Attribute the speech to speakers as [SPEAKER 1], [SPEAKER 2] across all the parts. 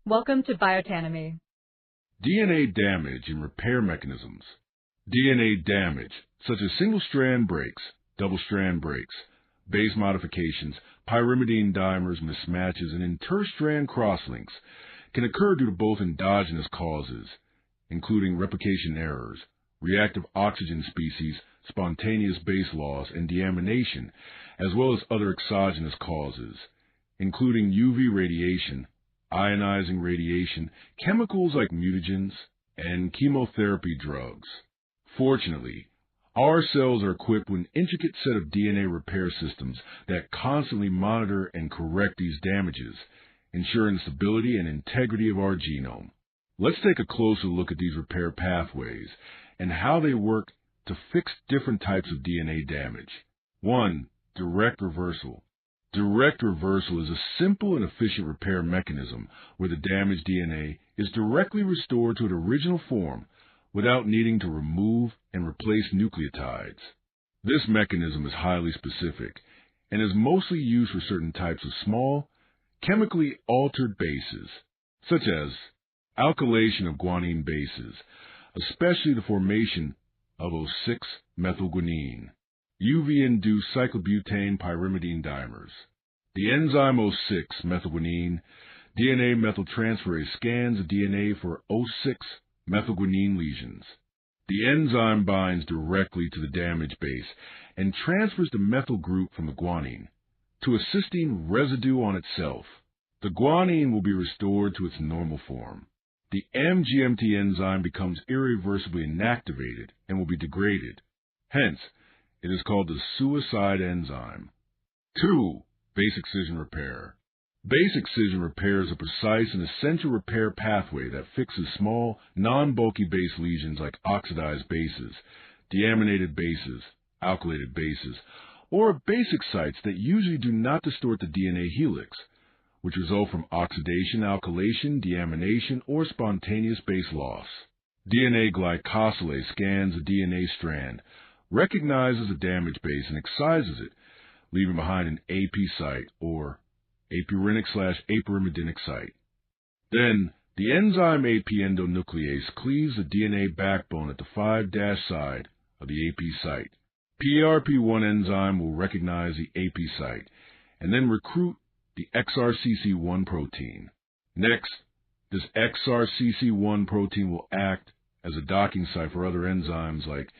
[SPEAKER 1] Welcome to Biotanemy.
[SPEAKER 2] DNA damage and repair mechanisms. DNA damage, such as single-strand breaks, double-strand breaks, base modifications, pyrimidine dimers, mismatches, and interstrand crosslinks, can occur due to both endogenous causes, including replication errors, reactive oxygen species, spontaneous base loss, and deamination, as well as other exogenous causes, including UV radiation, ionizing radiation, chemicals like mutagens, and chemotherapy drugs. Fortunately, our cells are equipped with an intricate set of DNA repair systems that constantly monitor and correct these damages, ensuring the stability and integrity of our genome. Let's take a closer look at these repair pathways and how they work to fix different types of DNA damage. 1. Direct reversal. Direct reversal is a simple and efficient repair mechanism where the damaged DNA is directly restored to its original form without needing to remove and replace nucleotides. This mechanism is highly specific and is mostly used for certain types of small, chemically altered bases, such as alkylation of guanine bases, especially the formation of 6-methylguanine, UV-induced cyclobutane pyrimidine dimers. The enzyme 6-methylguanine DNA methyltransferase scans the DNA for 6-methylguanine lesions. The enzyme binds directly to the damaged base and transfers the methyl group from the guanine to a cysteine residue on itself. The guanine will be restored to its normal form. The MGMT enzyme becomes irreversibly inactivated and will be degraded. Hence, it is called the suicide enzyme. 2. Base excision repair. Base excision repair is a precise and essential repair pathway that fixes small, non-bulky base lesions like oxidized bases, deaminated bases, alkylated bases, or basic sites that usually do not distort the DNA helix, which result from oxidation, alkylation, deamination, or spontaneous base loss. DNA glycosylases scans a DNA strand, recognizes a damaged base, and excises it, leaving behind an AP site or apurinic/apyrimidinic site. Then, the enzyme AP endonuclease cleaves the DNA backbone at the 5' side of the AP site. PRP1 enzyme will recognize the AP site and then recruit the XRCC1 protein. Next, this XRCC1 protein will act as a docking site for other enzymes like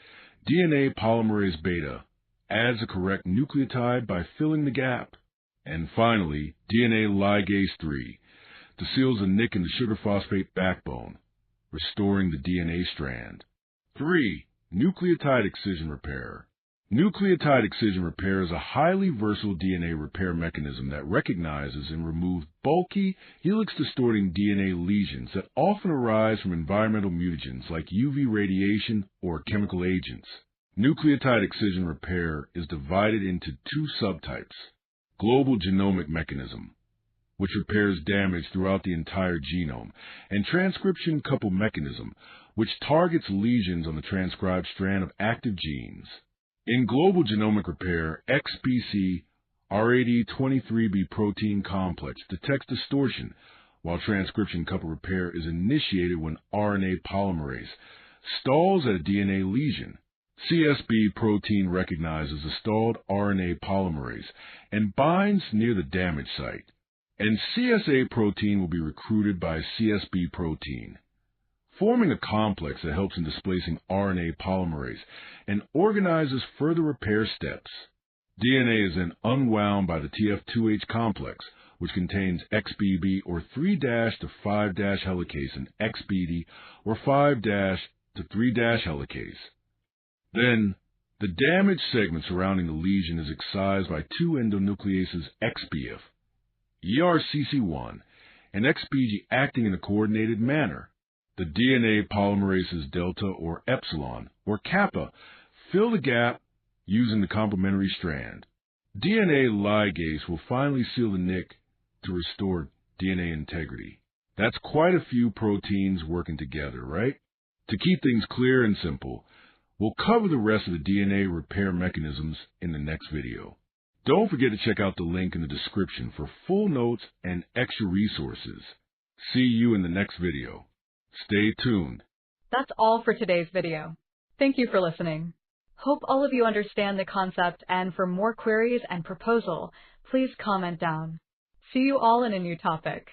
[SPEAKER 2] DNA polymerase beta, adds the correct nucleotide by filling the gap, and finally, DNA ligase 3 to seals the nick in the sugar phosphate backbone, restoring the DNA strand. 3. Nucleotide Excision Repair. Nucleotide excision repair is a highly versatile DNA repair mechanism that recognizes and removes bulky, helix-distorting DNA lesions that often arise from environmental mutagens like UV radiation or chemical agents. Nucleotide excision repair is divided into two subtypes: global genomic mechanism, which repairs damage throughout the entire genome, and transcription-coupled mechanism, which targets lesions on the transcribed strand of active genes. In global genomic repair, XPC RAD23B protein complex detects distortion, while transcription-coupled repair is initiated when RNA polymerase stalls at a DNA lesion. CSB protein recognizes the stalled RNA polymerase and binds near the damaged site, and CSA protein will be recruited by CSB protein, forming a complex that helps in displacing RNA polymerase and organizes further repair steps. DNA is then unwound by the TFIIH complex, which contains XBB or 3' to 5' helicase and XBD or 5' to 3' helicase. Then, the damaged segment surrounding the lesion is excised by two endonucleases XBF, ERCC1, and XBG acting in a coordinated manner. The DNA polymerases delta or epsilon or kappa fill the gap using the complementary strand. DNA ligase will finally seal the nick to restore DNA integrity. That's quite a few proteins working together, right? To keep things clear and simple, we'll cover the rest of the DNA repair mechanisms in the next video. Don't forget to check out the link in the description for full notes and extra resources. See you in the next video. Stay tuned.
[SPEAKER 1] That's all for today's video. Thank you for listening. Hope all of you understand the concept, and for more queries and proposal, please comment down. See you all in a new topic.